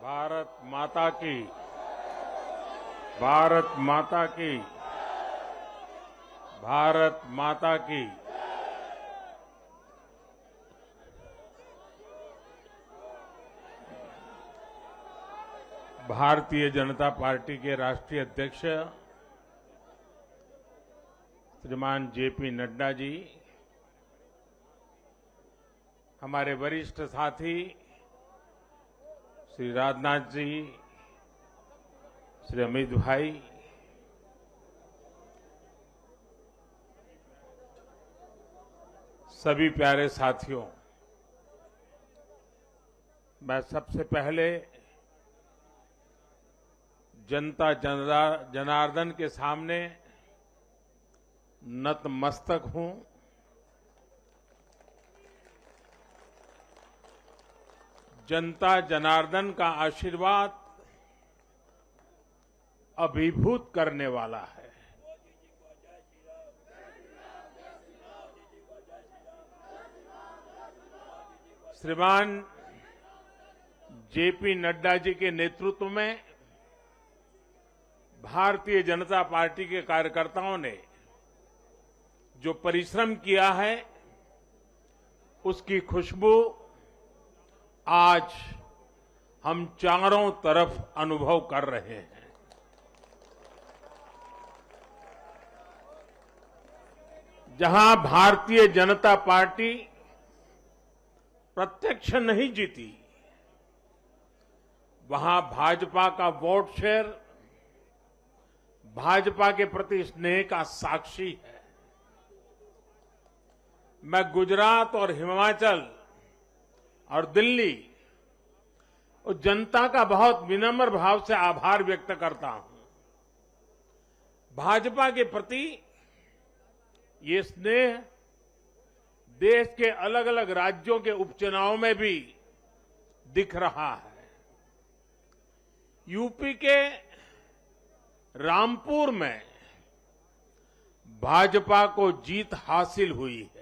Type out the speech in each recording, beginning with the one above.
भारत माता की, भारत माता की, भारत माता की। भारतीय जनता पार्टी के राष्ट्रीय अध्यक्ष श्रीमान जेपी नड्डा जी, हमारे वरिष्ठ साथी श्री राजनाथ जी, श्री अमित भाई, सभी प्यारे साथियों, मैं सबसे पहले जनता जनार्दन के सामने नतमस्तक हूं। जनता जनार्दन का आशीर्वाद अभिभूत करने वाला है। श्रीमान जेपी नड्डा जी के नेतृत्व में भारतीय जनता पार्टी के कार्यकर्ताओं ने जो परिश्रम किया है, उसकी खुशबू आज हम चारों तरफ अनुभव कर रहे हैं। जहां भारतीय जनता पार्टी प्रत्यक्ष नहीं जीती, वहां भाजपा का वोट शेयर भाजपा के प्रति स्नेह का साक्षी है। मैं गुजरात और हिमाचल और दिल्ली और जनता का बहुत विनम्र भाव से आभार व्यक्त करता हूं। भाजपा के प्रति ये स्नेह देश के अलग अलग राज्यों के उपचुनाव में भी दिख रहा है। यूपी के रामपुर में भाजपा को जीत हासिल हुई है।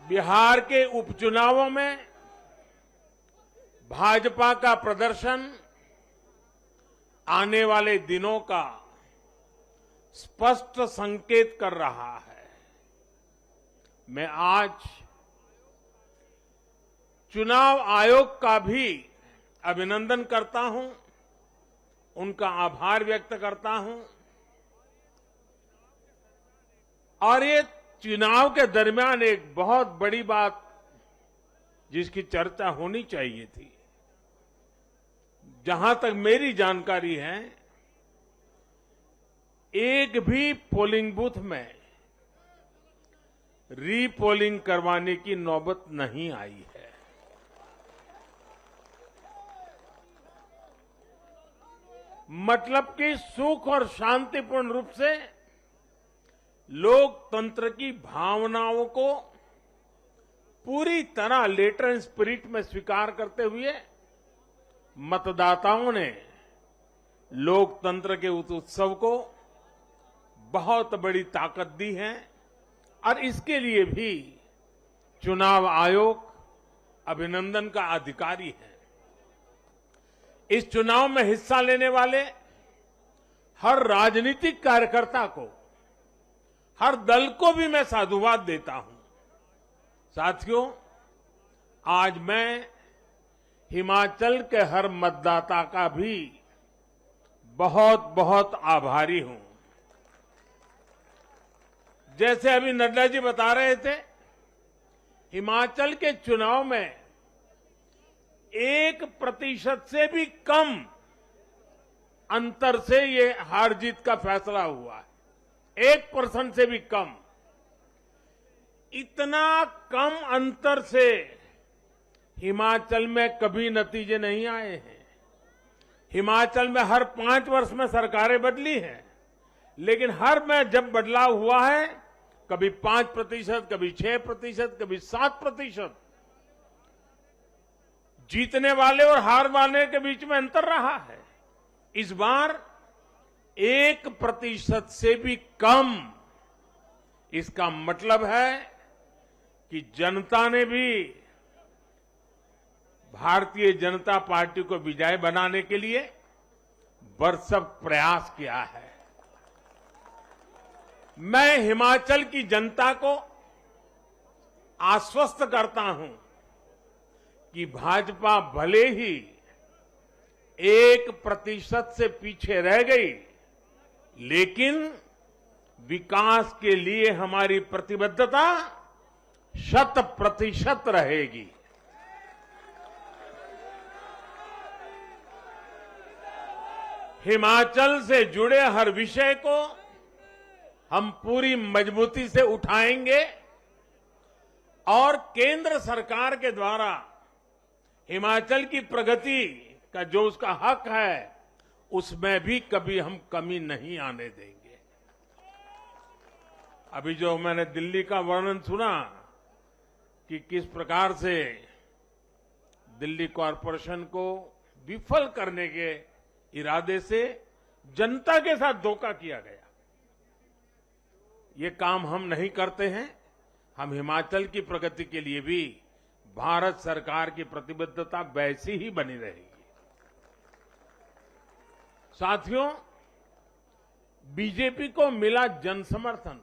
बिहार के उपचुनावों में भाजपा का प्रदर्शन आने वाले दिनों का स्पष्ट संकेत कर रहा है। मैं आज चुनाव आयोग का भी अभिनंदन करता हूं, उनका आभार व्यक्त करता हूं। और ये चुनाव के दरमियान एक बहुत बड़ी बात जिसकी चर्चा होनी चाहिए थी, जहां तक मेरी जानकारी है, एक भी पोलिंग बूथ में रीपोलिंग करवाने की नौबत नहीं आई है। मतलब कि सुख और शांतिपूर्ण रूप से लोकतंत्र की भावनाओं को पूरी तरह लेटर एंड स्पिरिट में स्वीकार करते हुए मतदाताओं ने लोकतंत्र के उस उत्सव को बहुत बड़ी ताकत दी है। और इसके लिए भी चुनाव आयोग अभिनंदन का अधिकारी है। इस चुनाव में हिस्सा लेने वाले हर राजनीतिक कार्यकर्ता को, हर दल को भी मैं साधुवाद देता हूं। साथियों, आज मैं हिमाचल के हर मतदाता का भी बहुत बहुत आभारी हूं। जैसे अभी नड्डा जी बता रहे थे, हिमाचल के चुनाव में 1% से भी कम अंतर से ये हार जीत का फैसला हुआ है। 1% से भी कम। इतना कम अंतर से हिमाचल में कभी नतीजे नहीं आए हैं। हिमाचल में हर 5 वर्ष में सरकारें बदली हैं, लेकिन हर में जब बदलाव हुआ है, कभी 5%, कभी 6%, कभी 7%। जीतने वाले और हार वाले के बीच में अंतर रहा है। इस बार 1% से भी कम। इसका मतलब है कि जनता ने भी भारतीय जनता पार्टी को विजय बनाने के लिए भरसक प्रयास किया है। मैं हिमाचल की जनता को आश्वस्त करता हूं कि भाजपा भले ही 1% से पीछे रह गई, लेकिन विकास के लिए हमारी प्रतिबद्धता 100% रहेगी। हिमाचल से जुड़े हर विषय को हम पूरी मजबूती से उठाएंगे और केंद्र सरकार के द्वारा हिमाचल की प्रगति का जो उसका हक है, उसमें भी कभी हम कमी नहीं आने देंगे। अभी जो मैंने दिल्ली का वर्णन सुना कि किस प्रकार से दिल्ली कॉरपोरेशन को विफल करने के इरादे से जनता के साथ धोखा किया गया, ये काम हम नहीं करते हैं। हम हिमाचल की प्रगति के लिए भी भारत सरकार की प्रतिबद्धता वैसी ही बनी रहेगी। साथियों, बीजेपी को मिला जनसमर्थन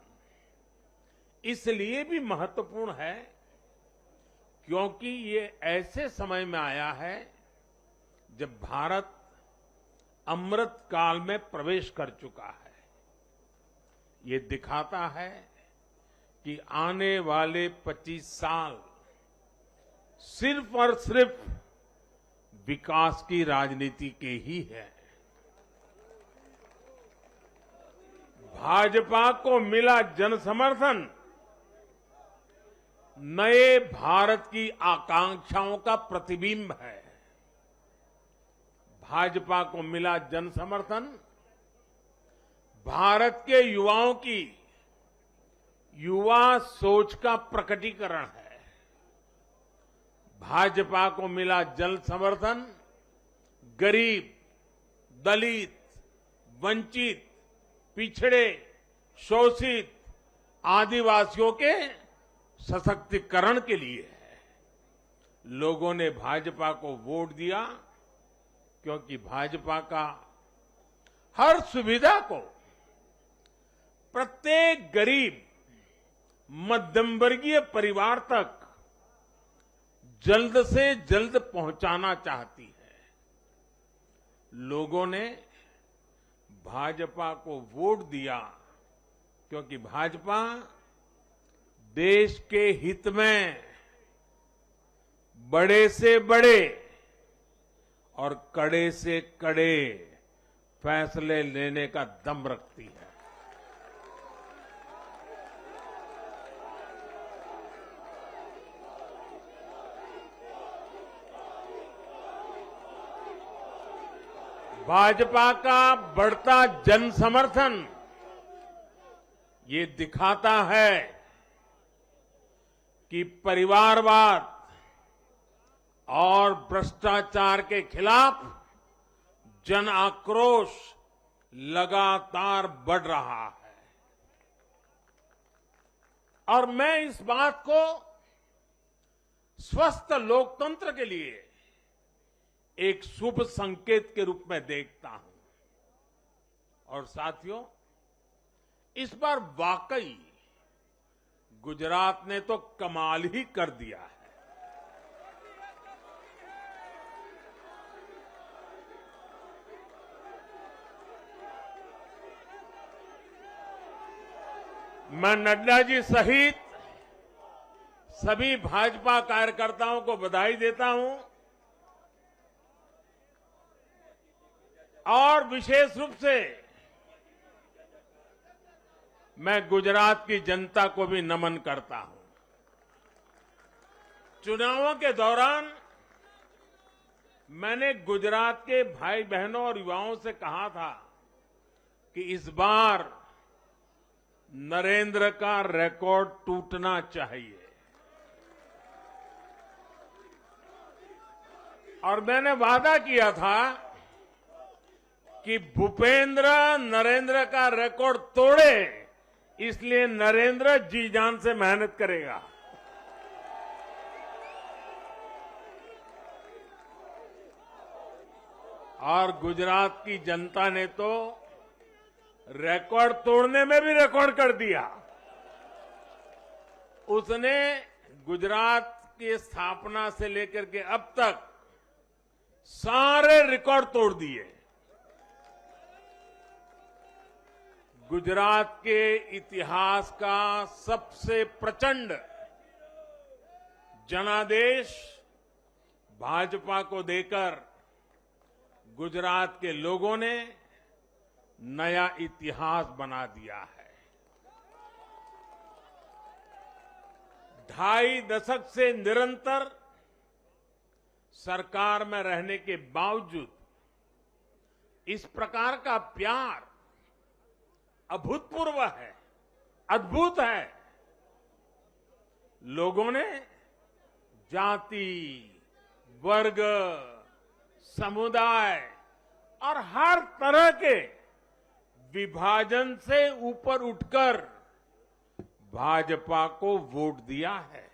इसलिए भी महत्वपूर्ण है क्योंकि ये ऐसे समय में आया है जब भारत अमृत काल में प्रवेश कर चुका है। ये दिखाता है कि आने वाले 25 साल सिर्फ और सिर्फ विकास की राजनीति के ही है। भाजपा को मिला जनसमर्थन नए भारत की आकांक्षाओं का प्रतिबिंब है। भाजपा को मिला जनसमर्थन भारत के युवाओं की युवा सोच का प्रकटीकरण है। भाजपा को मिला जन समर्थन गरीब, दलित, वंचित, पिछड़े, शोषित, आदिवासियों के सशक्तिकरण के लिए है। लोगों ने भाजपा को वोट दिया क्योंकि भाजपा का हर सुविधा को प्रत्येक गरीब, मध्यम वर्गीय परिवार तक जल्द से जल्द पहुंचाना चाहती है। लोगों ने भाजपा को वोट दिया क्योंकि भाजपा देश के हित में बड़े से बड़े और कड़े से कड़े फैसले लेने का दम रखती है। भाजपा का बढ़ता जन समर्थन ये दिखाता है कि परिवारवाद और भ्रष्टाचार के खिलाफ जन आक्रोश लगातार बढ़ रहा है। और मैं इस बात को स्वस्थ लोकतंत्र के लिए एक शुभ संकेत के रूप में देखता हूं। और साथियों, इस बार वाकई गुजरात ने तो कमाल ही कर दिया है। मैं नड्डा जी सहित सभी भाजपा कार्यकर्ताओं को बधाई देता हूं और विशेष रूप से मैं गुजरात की जनता को भी नमन करता हूं। चुनावों के दौरान मैंने गुजरात के भाई बहनों और युवाओं से कहा था कि इस बार नरेंद्र का रिकॉर्ड टूटना चाहिए। और मैंने वादा किया था कि भूपेंद्र नरेंद्र का रिकॉर्ड तोड़े, इसलिए नरेंद्र जी जान से मेहनत करेगा। और गुजरात की जनता ने तो रिकॉर्ड तोड़ने में भी रिकॉर्ड कर दिया। उसने गुजरात की स्थापना से लेकर के अब तक सारे रिकॉर्ड तोड़ दिए। गुजरात के इतिहास का सबसे प्रचंड जनादेश भाजपा को देकर गुजरात के लोगों ने नया इतिहास बना दिया है। 2.5 दशक से निरंतर सरकार में रहने के बावजूद इस प्रकार का प्यार अभूतपूर्व है, अद्भुत है। लोगों ने जाति, वर्ग, समुदाय और हर तरह के विभाजन से ऊपर उठकर भाजपा को वोट दिया है।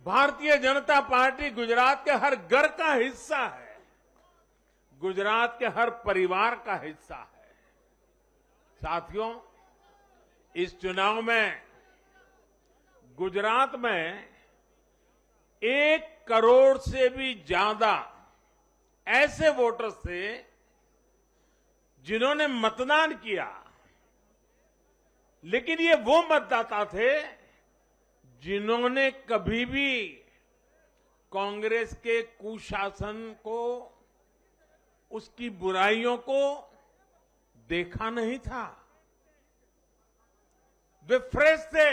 भारतीय जनता पार्टी गुजरात के हर घर का हिस्सा है, गुजरात के हर परिवार का हिस्सा है। साथियों, इस चुनाव में गुजरात में 1 करोड़ से भी ज्यादा ऐसे वोटर्स थे जिन्होंने मतदान किया, लेकिन ये वो मतदाता थे जिन्होंने कभी भी कांग्रेस के कुशासन को, उसकी बुराइयों को देखा नहीं था। वे फ्रेश थे,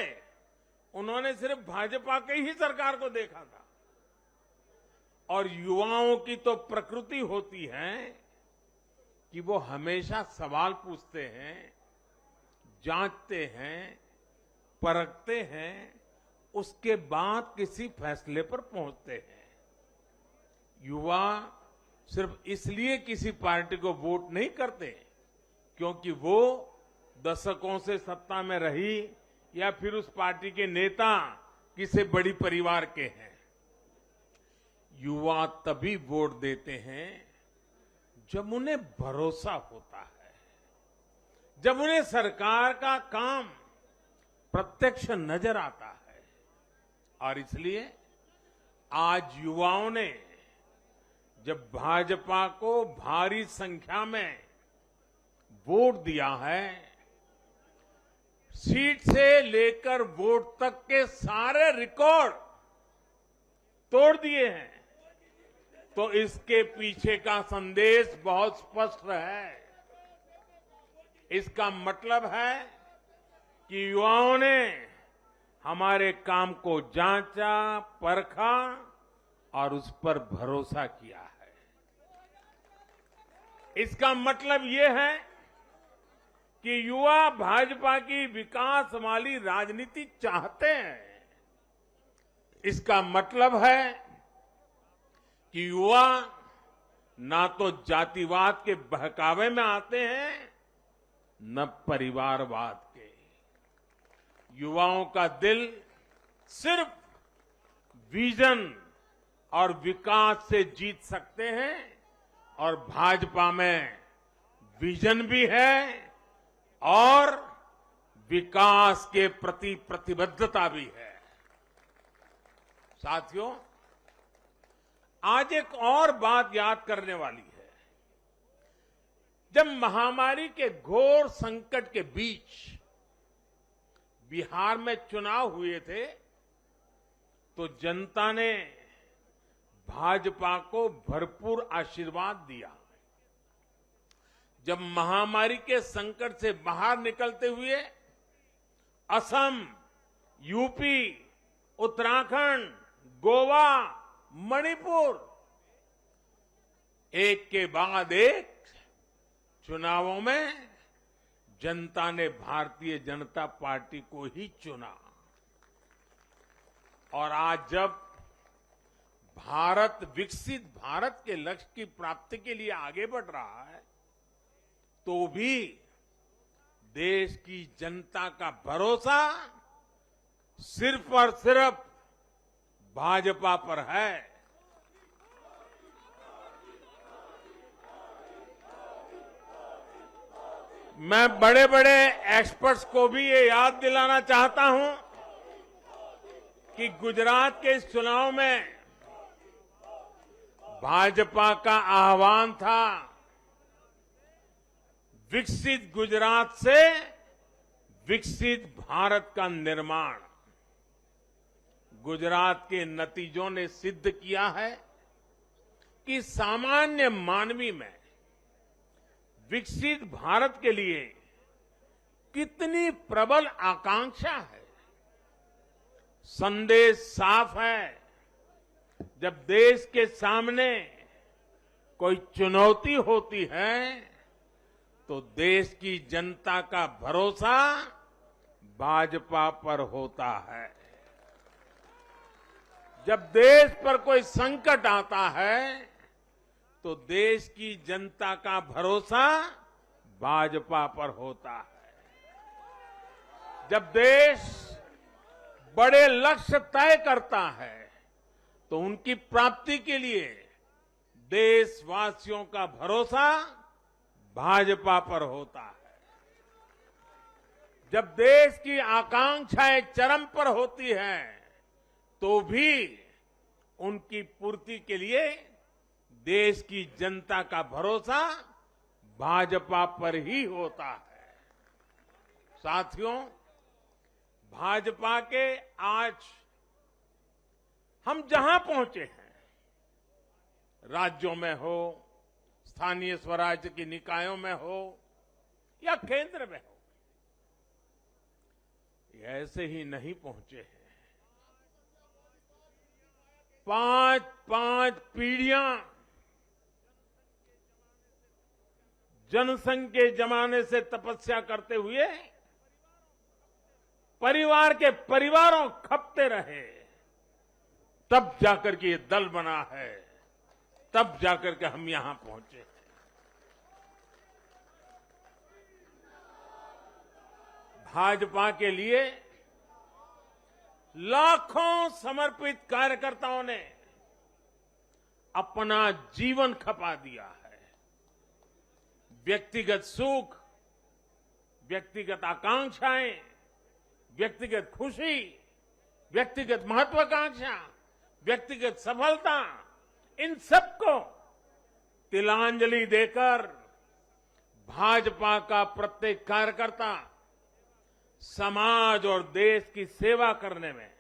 उन्होंने सिर्फ भाजपा की ही सरकार को देखा था। और युवाओं की तो प्रकृति होती है कि वो हमेशा सवाल पूछते हैं, जांचते हैं, परखते हैं, उसके बाद किसी फैसले पर पहुंचते हैं। युवा सिर्फ इसलिए किसी पार्टी को वोट नहीं करते क्योंकि वो दशकों से सत्ता में रही या फिर उस पार्टी के नेता किसी बड़ी परिवार के हैं। युवा तभी वोट देते हैं जब उन्हें भरोसा होता है, जब उन्हें सरकार का काम प्रत्यक्ष नजर आता है। और इसलिए आज युवाओं ने जब भाजपा को भारी संख्या में वोट दिया है, सीट से लेकर वोट तक के सारे रिकॉर्ड तोड़ दिए हैं, तो इसके पीछे का संदेश बहुत स्पष्ट है। इसका मतलब है कि युवाओं ने हमारे काम को जांचा, परखा और उस पर भरोसा किया है। इसका मतलब ये है कि युवा भाजपा की विकास वाली राजनीति चाहते हैं। इसका मतलब है कि युवा ना तो जातिवाद के बहकावे में आते हैं, न परिवारवाद के। युवाओं का दिल सिर्फ विजन और विकास से जीत सकते हैं, और भाजपा में विजन भी है और विकास के प्रति प्रतिबद्धता भी है। साथियों, आज एक और बात याद करने वाली है। जब महामारी के घोर संकट के बीच बिहार में चुनाव हुए थे, तो जनता ने भाजपा को भरपूर आशीर्वाद दिया। जब महामारी के संकट से बाहर निकलते हुए असम, यूपी, उत्तराखंड, गोवा, मणिपुर एक के बाद एक चुनावों में जनता ने भारतीय जनता पार्टी को ही चुना। और आज जब भारत विकसित भारत के लक्ष्य की प्राप्ति के लिए आगे बढ़ रहा है, तो भी देश की जनता का भरोसा सिर्फ और सिर्फ भाजपा पर है। मैं बड़े बड़े एक्सपर्ट्स को भी ये याद दिलाना चाहता हूं कि गुजरात के इस चुनाव में भाजपा का आह्वान था विकसित गुजरात से विकसित भारत का निर्माण। गुजरात के नतीजों ने सिद्ध किया है कि सामान्य मानवी में विकसित भारत के लिए कितनी प्रबल आकांक्षा है। संदेश साफ है, जब देश के सामने कोई चुनौती होती है तो देश की जनता का भरोसा भाजपा पर होता है। जब देश पर कोई संकट आता है तो देश की जनता का भरोसा भाजपा पर होता है। जब देश बड़े लक्ष्य तय करता है तो उनकी प्राप्ति के लिए देशवासियों का भरोसा भाजपा पर होता है। जब देश की आकांक्षाएं चरम पर होती हैं तो भी उनकी पूर्ति के लिए देश की जनता का भरोसा भाजपा पर ही होता है। साथियों, भाजपा के आज हम जहां पहुंचे हैं, राज्यों में हो, स्थानीय स्वराज्य की निकायों में हो या केंद्र में हो, ये ऐसे ही नहीं पहुंचे हैं। 5 पीढ़ियां जनसंघ के जमाने से तपस्या करते हुए परिवार के परिवारों खपते रहे, तब जाकर के ये दल बना है, तब जाकर के हम यहां पहुंचे हैं। भाजपा के लिए लाखों समर्पित कार्यकर्ताओं ने अपना जीवन खपा दिया है। व्यक्तिगत सुख, व्यक्तिगत आकांक्षाएं, व्यक्तिगत खुशी, व्यक्तिगत महत्वाकांक्षा, व्यक्तिगत सफलता, इन सबको तिलांजलि देकर भाजपा का प्रत्येक कार्यकर्ता समाज और देश की सेवा करने में,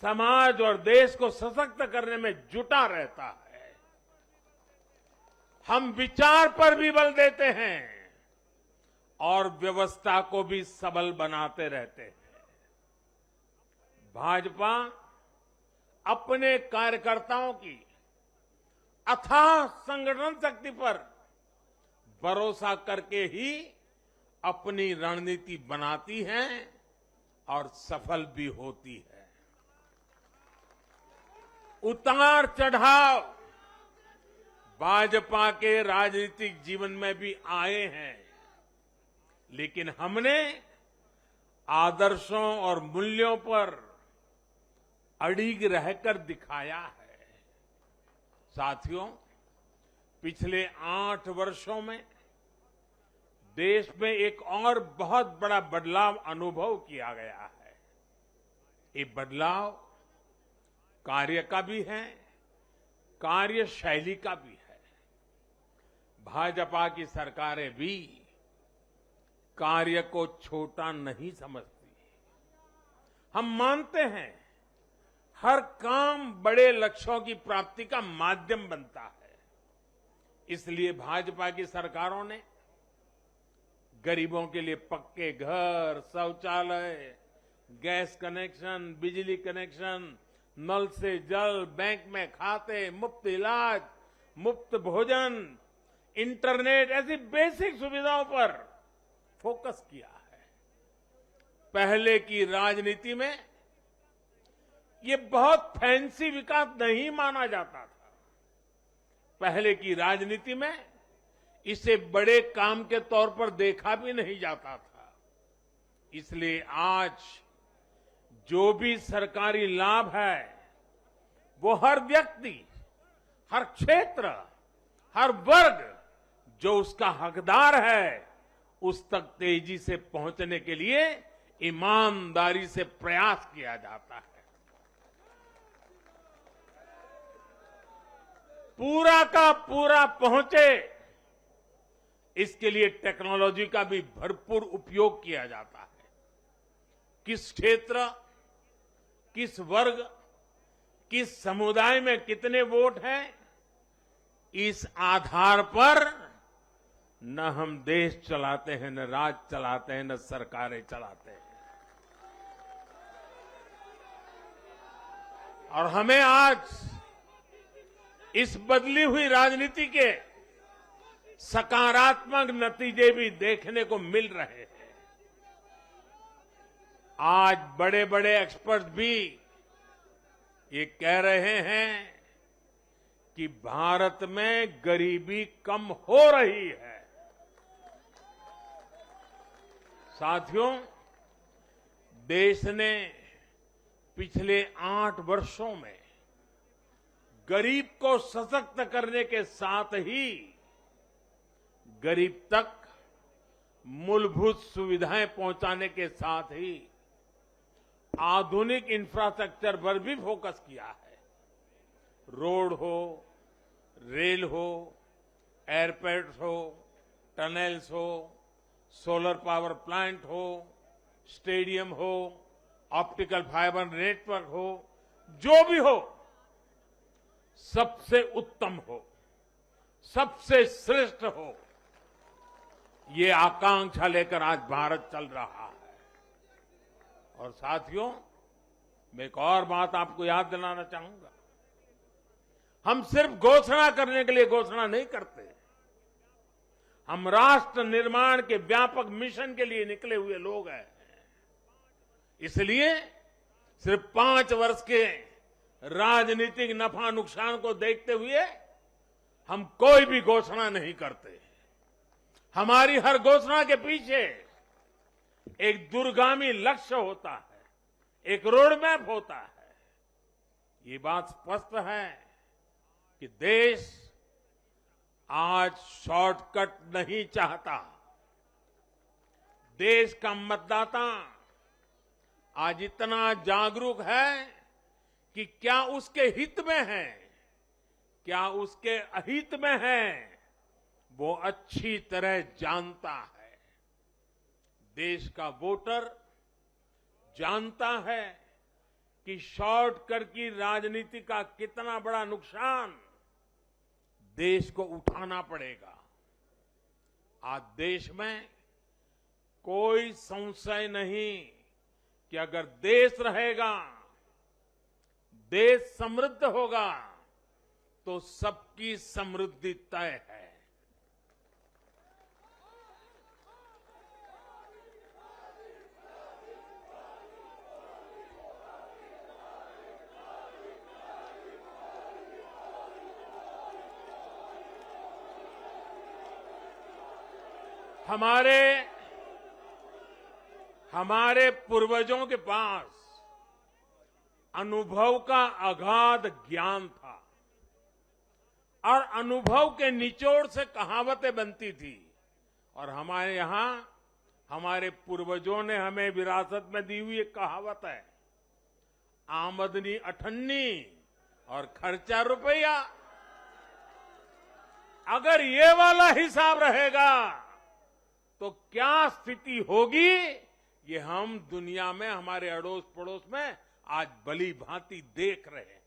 समाज और देश को सशक्त करने में जुटा रहता है। हम विचार पर भी बल देते हैं और व्यवस्था को भी सबल बनाते रहते हैं। भाजपा अपने कार्यकर्ताओं की अथाह संगठन शक्ति पर भरोसा करके ही अपनी रणनीति बनाती है और सफल भी होती है। उतार चढ़ाव भाजपा के राजनीतिक जीवन में भी आए हैं, लेकिन हमने आदर्शों और मूल्यों पर अड़िग रहकर दिखाया है। साथियों, पिछले 8 वर्षों में देश में एक और बहुत बड़ा बदलाव अनुभव किया गया है। ये बदलाव कार्य का भी है, कार्यशैली का भी है। भाजपा की सरकारें भी कार्य को छोटा नहीं समझती। हम मानते हैं हर काम बड़े लक्ष्यों की प्राप्ति का माध्यम बनता है। इसलिए भाजपा की सरकारों ने गरीबों के लिए पक्के घर, शौचालय, गैस कनेक्शन, बिजली कनेक्शन, नल से जल, बैंक में खाते, मुफ्त इलाज, मुफ्त भोजन, इंटरनेट, ऐसी बेसिक सुविधाओं पर फोकस किया है। पहले की राजनीति में ये बहुत फैंसी विकास नहीं माना जाता था। पहले की राजनीति में इसे बड़े काम के तौर पर देखा भी नहीं जाता था। इसलिए आज जो भी सरकारी लाभ है वो हर व्यक्ति, हर क्षेत्र, हर वर्ग जो उसका हकदार है उस तक तेजी से पहुंचने के लिए ईमानदारी से प्रयास किया जाता है। पूरा का पूरा पहुंचे, इसके लिए टेक्नोलॉजी का भी भरपूर उपयोग किया जाता है। किस क्षेत्र, किस वर्ग, किस समुदाय में कितने वोट हैं, इस आधार पर न हम देश चलाते हैं, न राज चलाते हैं, न सरकारें चलाते हैं। और हमें आज इस बदली हुई राजनीति के सकारात्मक नतीजे भी देखने को मिल रहे हैं। आज बड़े बड़े एक्सपर्ट भी ये कह रहे हैं कि भारत में गरीबी कम हो रही है। साथियों, देश ने पिछले 8 वर्षों में गरीब को सशक्त करने के साथ ही गरीब तक मूलभूत सुविधाएं पहुंचाने के साथ ही आधुनिक इंफ्रास्ट्रक्चर पर भी फोकस किया है। रोड हो, रेल हो, एयरपोर्ट हो, टनल्स हो, सोलर पावर प्लांट हो, स्टेडियम हो, ऑप्टिकल फाइबर नेटवर्क हो, जो भी हो, सबसे उत्तम हो, सबसे श्रेष्ठ हो, ये आकांक्षा लेकर आज भारत चल रहा है। और साथियों, मैं एक और बात आपको याद दिलाना चाहूंगा। हम सिर्फ घोषणा करने के लिए घोषणा नहीं करते, हम राष्ट्र निर्माण के व्यापक मिशन के लिए निकले हुए लोग हैं। इसलिए सिर्फ 5 वर्ष के राजनीतिक नफा नुकसान को देखते हुए हम कोई भी घोषणा नहीं करते। हमारी हर घोषणा के पीछे एक दूरगामी लक्ष्य होता है, एक रोड मैप होता है। ये बात स्पष्ट है कि देश आज शॉर्टकट नहीं चाहता। देश का मतदाता आज इतना जागरूक है कि क्या उसके हित में है, क्या उसके अहित में है, वो अच्छी तरह जानता है। देश का वोटर जानता है कि शॉर्टकट की राजनीति का कितना बड़ा नुकसान देश को उठाना पड़ेगा। आज देश में कोई संशय नहीं कि अगर देश रहेगा, देश समृद्ध होगा, तो सबकी समृद्धि तय है। हमारे पूर्वजों के पास अनुभव का अगाध ज्ञान था और अनुभव के निचोड़ से कहावतें बनती थी। और हमारे यहां हमारे पूर्वजों ने हमें विरासत में दी हुई एक कहावत है, आमदनी अठन्नी और खर्चा रुपया। अगर ये वाला हिसाब रहेगा तो क्या स्थिति होगी, ये हम दुनिया में हमारे अड़ोस पड़ोस में आज भली भांति देख रहे हैं।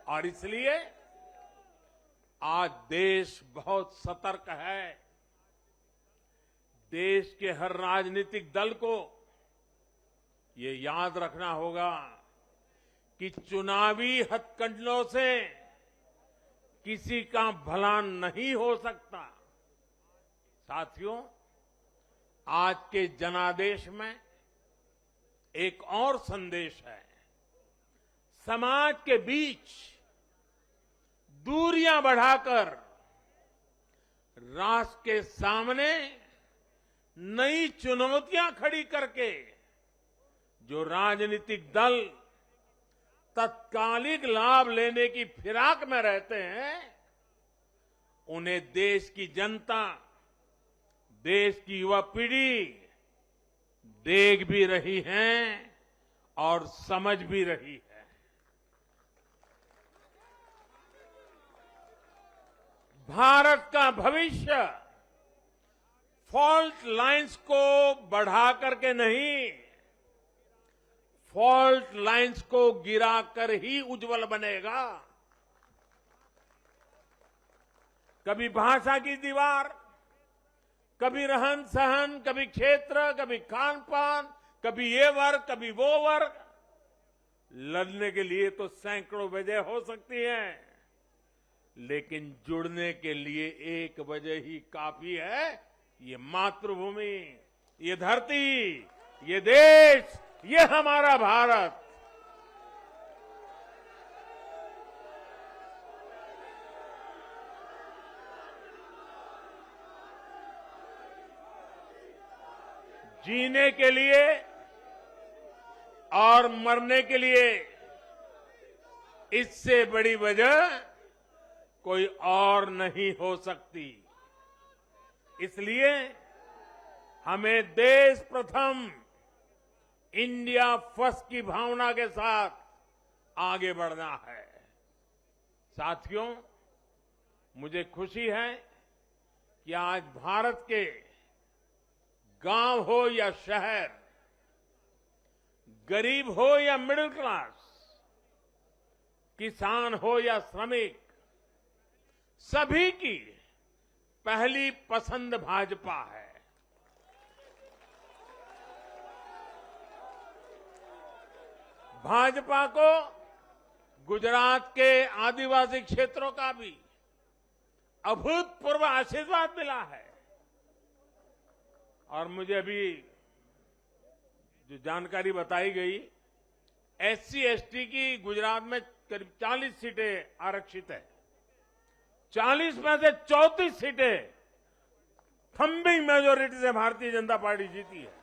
और इसलिए आज देश बहुत सतर्क है। देश के हर राजनीतिक दल को ये याद रखना होगा कि चुनावी हथकंडों से किसी का भला नहीं हो सकता। साथियों, आज के जनादेश में एक और संदेश है। समाज के बीच दूरियां बढ़ाकर राष्ट्र के सामने नई चुनौतियां खड़ी करके जो राजनीतिक दल तत्कालिक लाभ लेने की फिराक में रहते हैं, उन्हें देश की जनता देश की युवा पीढ़ी देख भी रही है और समझ भी रही है। भारत का भविष्य फॉल्ट लाइंस को बढ़ा करके नहीं, फॉल्ट लाइंस को गिराकर ही उज्जवल बनेगा। कभी भाषा की दीवार, कभी रहन सहन, कभी क्षेत्र, कभी खान पान, कभी ये वर्ग, कभी वो वर्ग। लड़ने के लिए तो सैकड़ों वजह हो सकती हैं, लेकिन जुड़ने के लिए एक वजह ही काफी है, ये मातृभूमि, ये धरती, ये देश, ये हमारा भारत। जीने के लिए और मरने के लिए इससे बड़ी वजह कोई और नहीं हो सकती। इसलिए हमें देश प्रथम, इंडिया फर्स्ट की भावना के साथ आगे बढ़ना है। साथियों, मुझे खुशी है कि आज भारत के गांव हो या शहर, गरीब हो या मिडिल क्लास, किसान हो या श्रमिक, सभी की पहली पसंद भाजपा है। भाजपा को गुजरात के आदिवासी क्षेत्रों का भी अभूतपूर्व आशीर्वाद मिला है। और मुझे अभी जो जानकारी बताई गई, एससी एसटी की गुजरात में करीब 40 सीटें आरक्षित है। 40 में से 34 सीटें थंबिंग मेजोरिटी से भारतीय जनता पार्टी जीती है।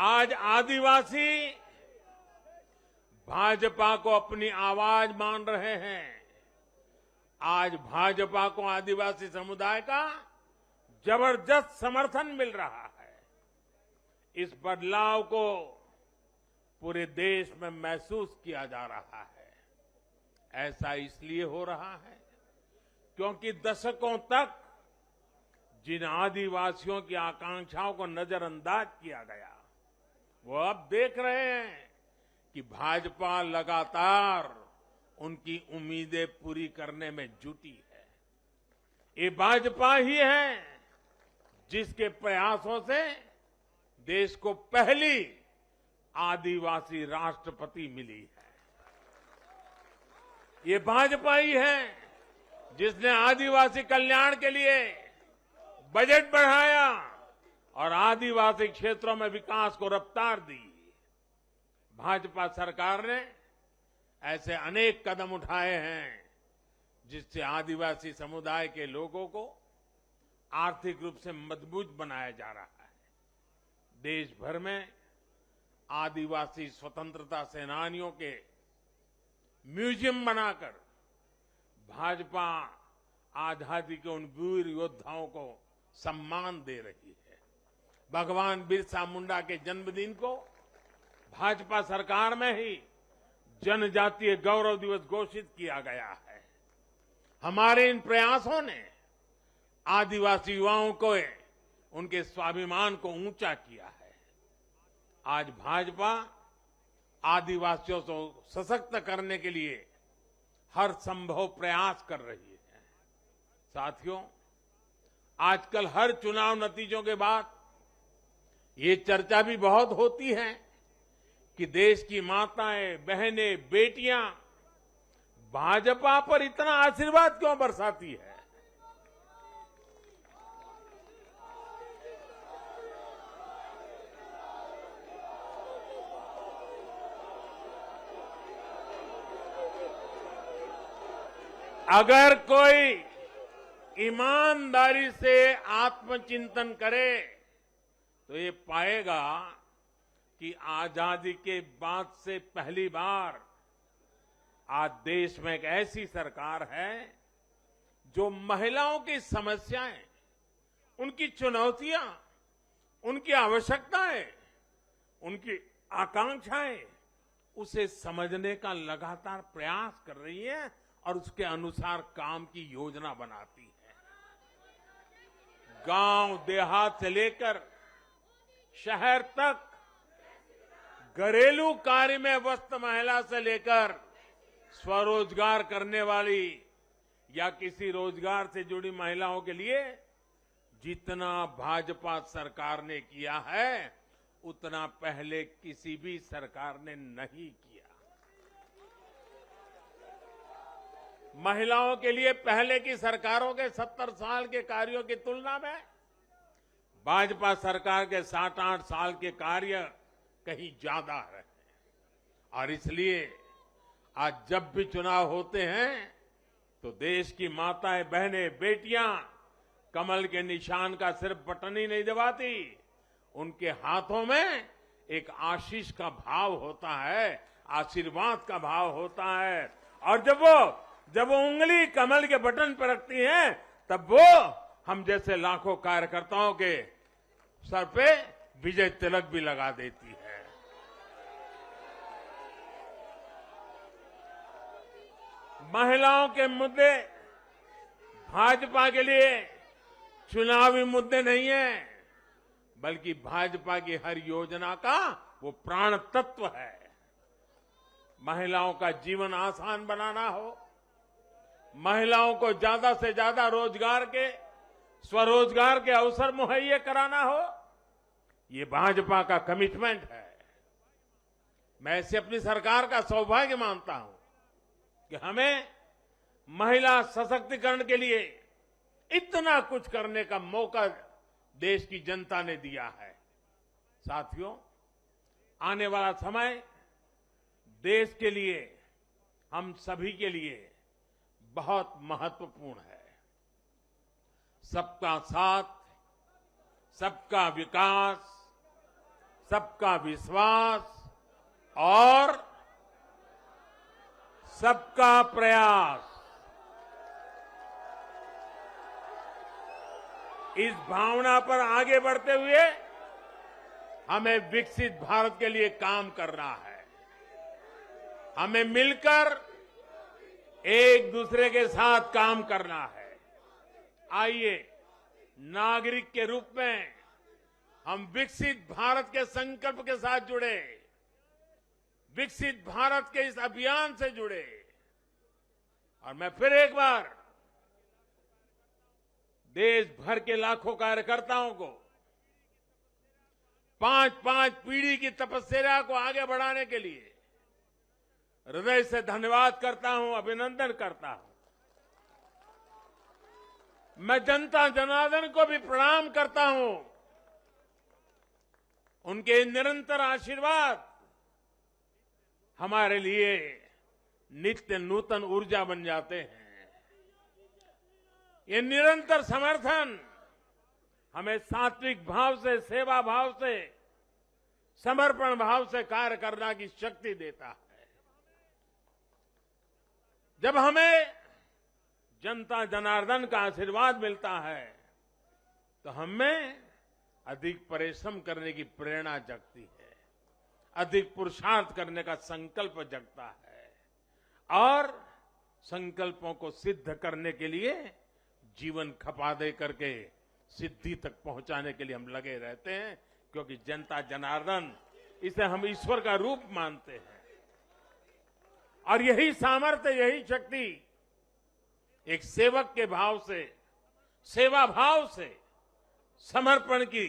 आज आदिवासी भाजपा को अपनी आवाज मान रहे हैं। आज भाजपा को आदिवासी समुदाय का जबरदस्त समर्थन मिल रहा है। इस बदलाव को पूरे देश में महसूस किया जा रहा है। ऐसा इसलिए हो रहा है क्योंकि दशकों तक जिन आदिवासियों की आकांक्षाओं को नजरअंदाज किया गया, वो अब देख रहे हैं कि भाजपा लगातार उनकी उम्मीदें पूरी करने में जुटी है। ये भाजपा ही है जिसके प्रयासों से देश को पहली आदिवासी राष्ट्रपति मिली है। ये भाजपा ही है जिसने आदिवासी कल्याण के लिए बजट बढ़ाया और आदिवासी क्षेत्रों में विकास को रफ्तार दी। भाजपा सरकार ने ऐसे अनेक कदम उठाए हैं जिससे आदिवासी समुदाय के लोगों को आर्थिक रूप से मजबूत बनाया जा रहा है। देश भर में आदिवासी स्वतंत्रता सेनानियों के म्यूजियम बनाकर भाजपा आजादी के उन वीर योद्धाओं को सम्मान दे रही है। भगवान बिरसा मुंडा के जन्मदिन को भाजपा सरकार में ही जनजातीय गौरव दिवस घोषित किया गया है। हमारे इन प्रयासों ने आदिवासी युवाओं को उनके स्वाभिमान को ऊंचा किया है। आज भाजपा आदिवासियों को सशक्त करने के लिए हर संभव प्रयास कर रही है। साथियों, आजकल हर चुनाव नतीजों के बाद ये चर्चा भी बहुत होती है कि देश की माताएं, बहनें, बेटियां भाजपा पर इतना आशीर्वाद क्यों बरसाती है। अगर कोई ईमानदारी से आत्मचिंतन करे तो ये पाएगा कि आजादी के बाद से पहली बार आज देश में एक ऐसी सरकार है जो महिलाओं की समस्याएं, उनकी चुनौतियां, उनकी आवश्यकताएं, उनकी आकांक्षाएं, उसे समझने का लगातार प्रयास कर रही है और उसके अनुसार काम की योजना बनाती है। गांव देहात से लेकर शहर तक घरेलू कार्य में व्यस्त महिला से लेकर स्वरोजगार करने वाली या किसी रोजगार से जुड़ी महिलाओं के लिए जितना भाजपा सरकार ने किया है उतना पहले किसी भी सरकार ने नहीं किया। महिलाओं के लिए पहले की सरकारों के 70 साल के कार्यों की तुलना में भाजपा सरकार के 7-8 साल के कार्य कहीं ज्यादा है और इसलिए आज जब भी चुनाव होते हैं तो देश की माताएं, बहनें, बेटियां कमल के निशान का सिर्फ बटन ही नहीं दबाती, उनके हाथों में एक आशीष का भाव होता है, आशीर्वाद का भाव होता है और जब वो उंगली कमल के बटन पर रखती हैं तब वो हम जैसे लाखों कार्यकर्ताओं के सर पे विजय तिलक भी लगा देती है। महिलाओं के मुद्दे भाजपा के लिए चुनावी मुद्दे नहीं है, बल्कि भाजपा की हर योजना का वो प्राण तत्व है। महिलाओं का जीवन आसान बनाना हो, महिलाओं को ज्यादा से ज्यादा रोजगार के, स्वरोजगार के अवसर मुहैया कराना हो, ये भाजपा का कमिटमेंट है। मैं इसे अपनी सरकार का सौभाग्य मानता हूं कि हमें महिला सशक्तिकरण के लिए इतना कुछ करने का मौका देश की जनता ने दिया है। साथियों, आने वाला समय देश के लिए, हम सभी के लिए बहुत महत्वपूर्ण है। सबका साथ, सबका विकास, सबका विश्वास और सबका प्रयास, इस भावना पर आगे बढ़ते हुए हमें विकसित भारत के लिए काम करना है। हमें मिलकर एक दूसरे के साथ काम करना है। आइए, नागरिक के रूप में हम विकसित भारत के संकल्प के साथ जुड़े, विकसित भारत के इस अभियान से जुड़े और मैं फिर एक बार देश भर के लाखों कार्यकर्ताओं को 5-5 पीढ़ी की तपस्या को आगे बढ़ाने के लिए हृदय से धन्यवाद करता हूं, अभिनंदन करता हूं। मैं जनता जनार्दन को भी प्रणाम करता हूं। उनके निरंतर आशीर्वाद हमारे लिए नित्य नूतन ऊर्जा बन जाते हैं। ये निरंतर समर्थन हमें सात्विक भाव से, सेवा भाव से, समर्पण भाव से कार्य करने की शक्ति देता है। जब हमें जनता जनार्दन का आशीर्वाद मिलता है तो हमें अधिक परिश्रम करने की प्रेरणा जगती है, अधिक पुरुषार्थ करने का संकल्प जगता है और संकल्पों को सिद्ध करने के लिए जीवन खपा दे करके सिद्धि तक पहुंचाने के लिए हम लगे रहते हैं, क्योंकि जनता जनार्दन, इसे हम ईश्वर का रूप मानते हैं। और यही सामर्थ्य, यही शक्ति एक सेवक के भाव से, सेवा भाव से, समर्पण की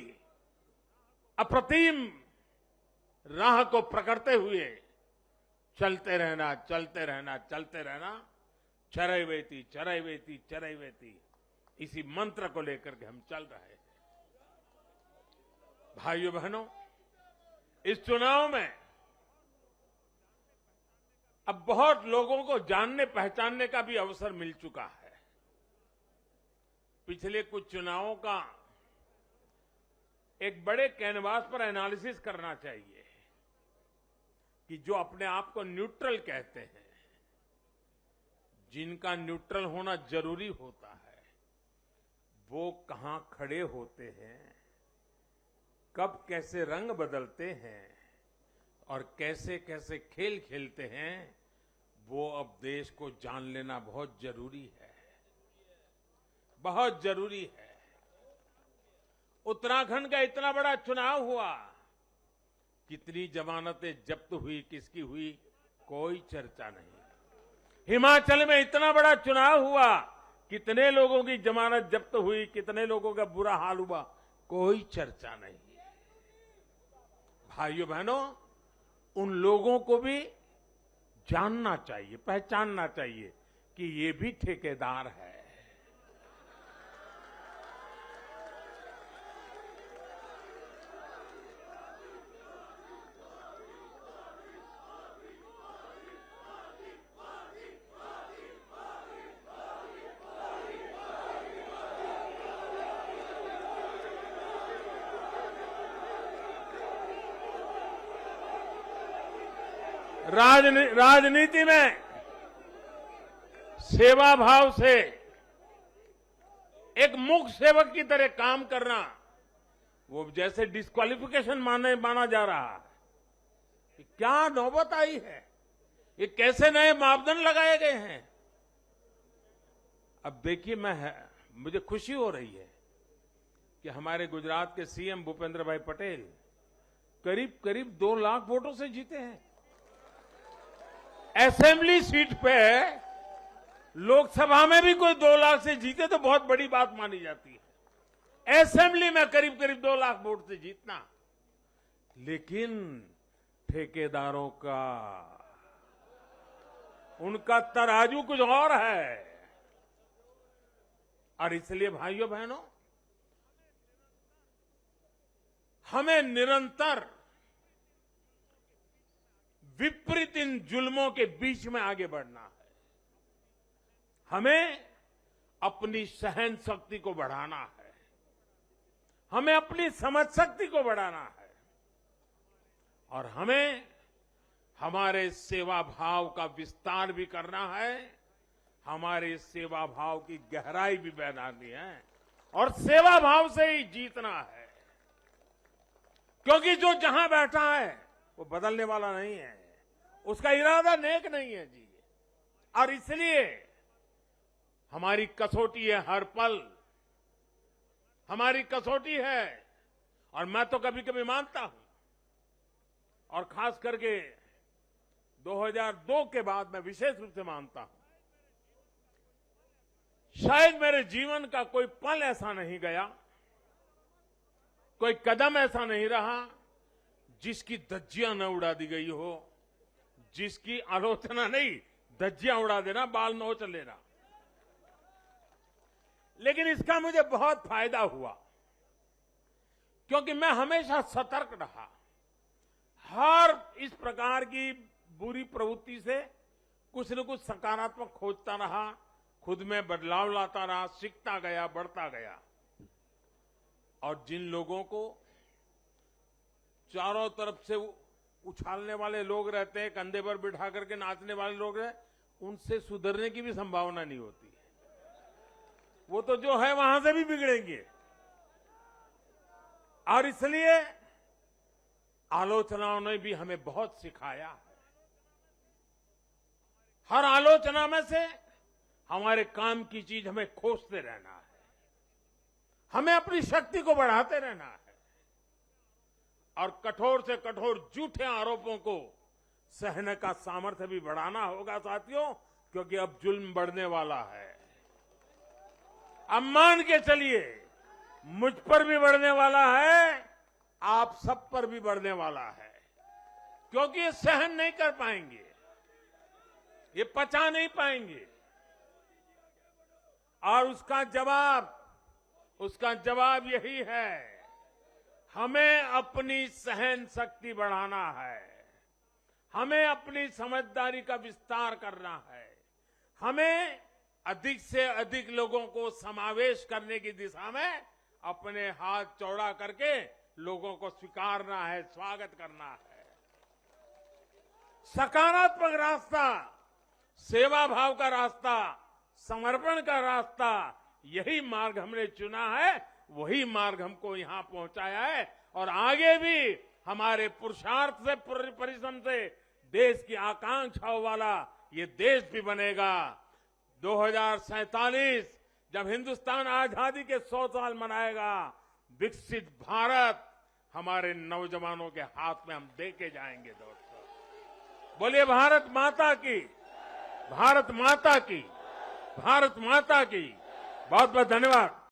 अप्रतिम राह को पकड़ते हुए चलते रहना, चलते रहना, चलते रहना, चरैवेति चरैवेति चरैवेति, इसी मंत्र को लेकर के हम चल रहे हैं। भाइयों बहनों, इस चुनाव में अब बहुत लोगों को जानने पहचानने का भी अवसर मिल चुका है। पिछले कुछ चुनावों का एक बड़े कैनवास पर एनालिसिस करना चाहिए। कि जो अपने आप को न्यूट्रल कहते हैं, जिनका न्यूट्रल होना जरूरी होता है, वो कहां खड़े होते हैं, कब कैसे रंग बदलते हैं और कैसे कैसे खेल खेलते हैं, वो अब देश को जान लेना बहुत जरूरी है, बहुत जरूरी है। उत्तराखंड का इतना बड़ा चुनाव हुआ, कितनी जमानतें जब्त हुई, किसकी हुई, कोई चर्चा नहीं। हिमाचल में इतना बड़ा चुनाव हुआ, कितने लोगों की जमानत जब्त हुई, कितने लोगों का बुरा हाल हुआ, कोई चर्चा नहीं। भाइयों बहनों, उन लोगों को भी जानना चाहिए, पहचानना चाहिए कि ये भी ठेकेदार है। राजनीति में सेवा भाव से एक मूक सेवक की तरह काम करना, वो जैसे डिस्क्वालिफिकेशन माना जा रहा है। कि क्या नौबत आई है, ये कैसे नए मापदंड लगाए गए हैं। अब देखिए, मुझे खुशी हो रही है कि हमारे गुजरात के सीएम भूपेंद्र भाई पटेल करीब करीब 2 लाख वोटों से जीते हैं। असेंबली सीट पे, लोकसभा में भी कोई 2 लाख से जीते तो बहुत बड़ी बात मानी जाती है। असेंबली में करीब करीब 2 लाख वोट से जीतना, लेकिन ठेकेदारों का, उनका तराजू कुछ और है। और इसलिए भाइयों बहनों, हमें निरंतर विपरीत इन जुल्मों के बीच में आगे बढ़ना है। हमें अपनी सहन शक्ति को बढ़ाना है, हमें अपनी समझ शक्ति को बढ़ाना है, और हमें हमारे सेवा भाव का विस्तार भी करना है, हमारे सेवा भाव की गहराई भी बढ़ानी है, और सेवा भाव से ही जीतना है। क्योंकि जो जहां बैठा है वो बदलने वाला नहीं है, उसका इरादा नेक नहीं है जी। और इसलिए हमारी कसौटी है, हर पल हमारी कसौटी है। और मैं तो कभी कभी मानता हूं, और खास करके 2002 के बाद मैं विशेष रूप से मानता हूं, शायद मेरे जीवन का कोई पल ऐसा नहीं गया, कोई कदम ऐसा नहीं रहा जिसकी धज्जियां न उड़ा दी गई हो, जिसकी आलोचना नहीं, धज्जियां उड़ा देना, बाल नोच लेना। लेकिन इसका मुझे बहुत फायदा हुआ, क्योंकि मैं हमेशा सतर्क रहा। हर इस प्रकार की बुरी प्रवृत्ति से कुछ न कुछ सकारात्मक खोजता रहा, खुद में बदलाव लाता रहा, सीखता गया, बढ़ता गया। और जिन लोगों को चारों तरफ से उछालने वाले लोग रहते हैं, कंधे पर बिठा करके नाचने वाले लोग रहते, उनसे सुधरने की भी संभावना नहीं होती है। वो तो जो है वहां से भी बिगड़ेंगे। और इसलिए आलोचनाओं ने भी हमें बहुत सिखाया है। हर आलोचना में से हमारे काम की चीज हमें खोजते रहना है, हमें अपनी शक्ति को बढ़ाते रहना है, और कठोर से कठोर झूठे आरोपों को सहने का सामर्थ्य भी बढ़ाना होगा साथियों, क्योंकि अब जुल्म बढ़ने वाला है। अब मान के चलिए, मुझ पर भी बढ़ने वाला है, आप सब पर भी बढ़ने वाला है, क्योंकि ये सहन नहीं कर पाएंगे, ये पचा नहीं पाएंगे। और उसका जवाब यही है, हमें अपनी सहन शक्ति बढ़ाना है, हमें अपनी समझदारी का विस्तार करना है, हमें अधिक से अधिक लोगों को समावेश करने की दिशा में अपने हाथ चौड़ा करके लोगों को स्वीकारना है, स्वागत करना है। सकारात्मक रास्ता, सेवा भाव का रास्ता, समर्पण का रास्ता, यही मार्ग हमने चुना है, वही मार्ग हमको यहां पहुंचाया है और आगे भी हमारे पुरुषार्थ से, परिश्रम से देश की आकांक्षाओं वाला ये देश भी बनेगा। 2047 जब हिंदुस्तान आजादी के 100 साल मनाएगा, विकसित भारत हमारे नौजवानों के हाथ में हम देके जाएंगे। दोस्तों बोलिए भारत माता की, भारत माता की, भारत माता की। बहुत बहुत धन्यवाद।